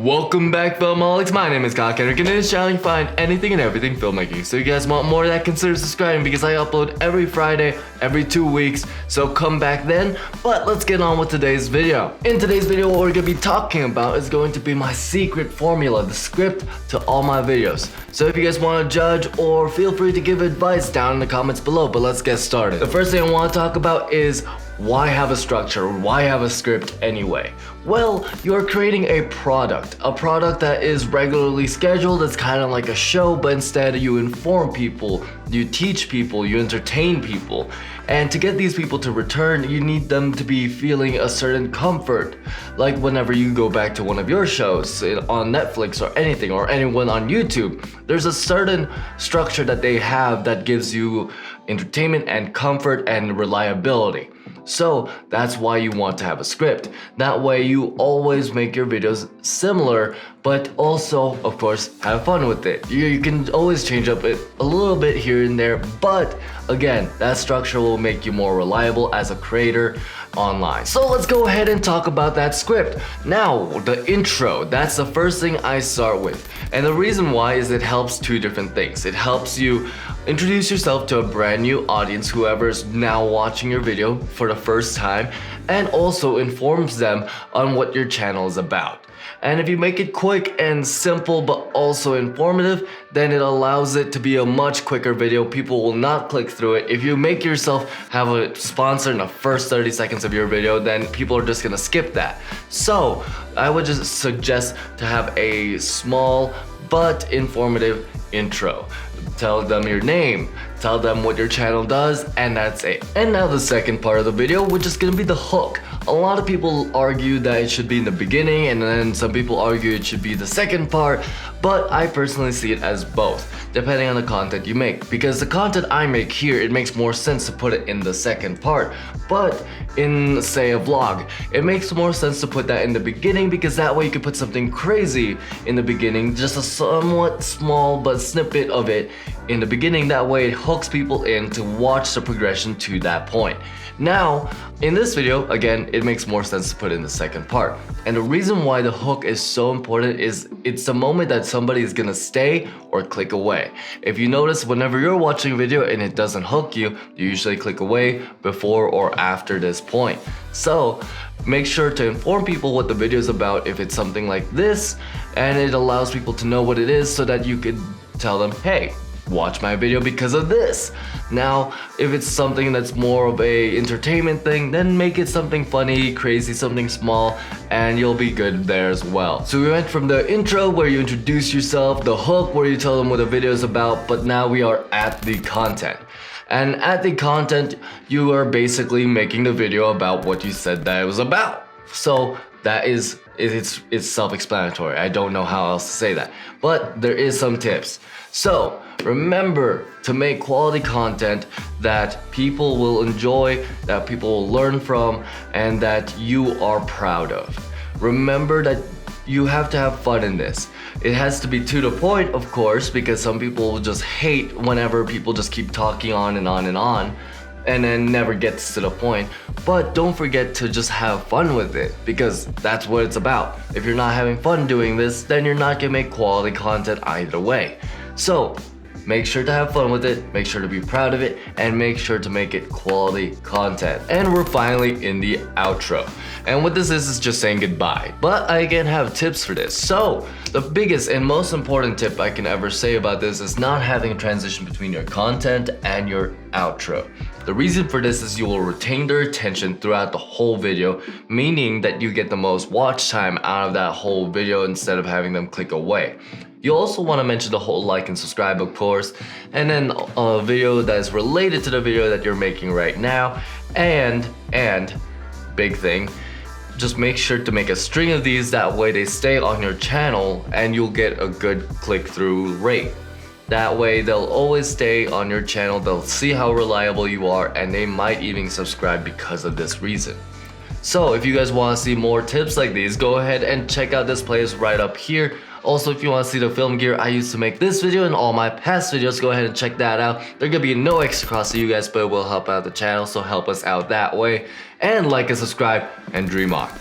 Welcome back, filmaholics. My name is Kyle Kendrick, and in this channel you find anything and everything filmmaking. So if you guys want more of that, consider subscribing because I upload every Friday, every 2 weeks. So come back then. But let's get on with today's video. In today's video, what we're gonna be talking about is going to be my secret formula, the script to all my videos. So if you guys want to judge or feel free to give advice down in the comments below. But let's get started. The first thing I want to talk about is why have a structure? Why have a script anyway? Well, you're creating a product that is regularly scheduled. It's kind of like a show, but instead you inform people, you teach people, you entertain people. And to get these people to return, you need them to be feeling a certain comfort. Like whenever you go back to one of your shows on Netflix or anything, or anyone on YouTube, there's a certain structure that they have that gives you entertainment and comfort and reliability. So that's why you want to have a script. That way you always make your videos similar, but also, of course, have fun with it. You can always change up it a little bit here and there, but again, that structure will make you more reliable as a creator online. So let's go ahead and talk about that script. Now, the intro, that's the first thing I start with. And the reason why is it helps two different things. It helps you introduce yourself to a brand new audience, whoever's now watching your video for the first time, and also informs them on what your channel is about. And if you make it quick and simple but also informative, then it allows it to be a much quicker video. People will not click through it. If you make yourself have a sponsor in the first 30 seconds of your video, then people are just gonna skip that. So I would just suggest to have a small but informative intro. Tell them your name, tell them what your channel does, and that's it. And now the second part of the video, which is gonna be the hook. A lot of people argue that it should be in the beginning, and then some people argue it should be the second part, but I personally see it as both, depending on the content you make. Because the content I make here, it makes more sense to put it in the second part. But in, say, a vlog, it makes more sense to put that in the beginning, because that way you can put something crazy in the beginning, just a somewhat small but snippet of it in the beginning. That way it hooks people in to watch the progression to that point. Now, in this video, again, it makes more sense to put in the second part. And the reason why the hook is so important is it's the moment that somebody is gonna stay or click away. If you notice, whenever you're watching a video and it doesn't hook you, you usually click away before or after this point. So make sure to inform people what the video is about if it's something like this, and it allows people to know what it is so that you could tell them, hey, watch my video because of this. Now, if it's something that's more of a entertainment thing, then make it something funny, crazy, something small, and you'll be good there as well. So we went from the intro where you introduce yourself, the hook where you tell them what the video is about, but now we are at the content. And at the content, you are basically making the video about what you said that it was about. So that is, it's self-explanatory. I don't know how else to say that, but there is some tips. So remember to make quality content that people will enjoy, that people will learn from, and that you are proud of. Remember that you have to have fun in this. It has to be to the point, of course, because some people will just hate whenever people just keep talking on and on and on, and then never gets to the point. But don't forget to just have fun with it, because that's what it's about. If you're not having fun doing this, then you're not gonna make quality content either way. So make sure to have fun with it, make sure to be proud of it, and make sure to make it quality content. And we're finally in the outro. And what this is just saying goodbye. But I again have tips for this. So the biggest and most important tip I can ever say about this is not having a transition between your content and your outro. The reason for this is you will retain their attention throughout the whole video, meaning that you get the most watch time out of that whole video instead of having them click away. You also want to mention the whole like and subscribe, of course, and then a video that is related to the video that you're making right now, and big thing, just make sure to make a string of these, that way they stay on your channel and you'll get a good click-through rate. That way they'll always stay on your channel, they'll see how reliable you are, and they might even subscribe because of this reason. So if you guys want to see more tips like these, go ahead and check out this playlist right up here. Also, if you want to see the film gear I used to make this video and all my past videos, go ahead and check that out. There gonna be no extra cost to you guys, but it will help out the channel, so help us out that way. And like and subscribe, and dream on.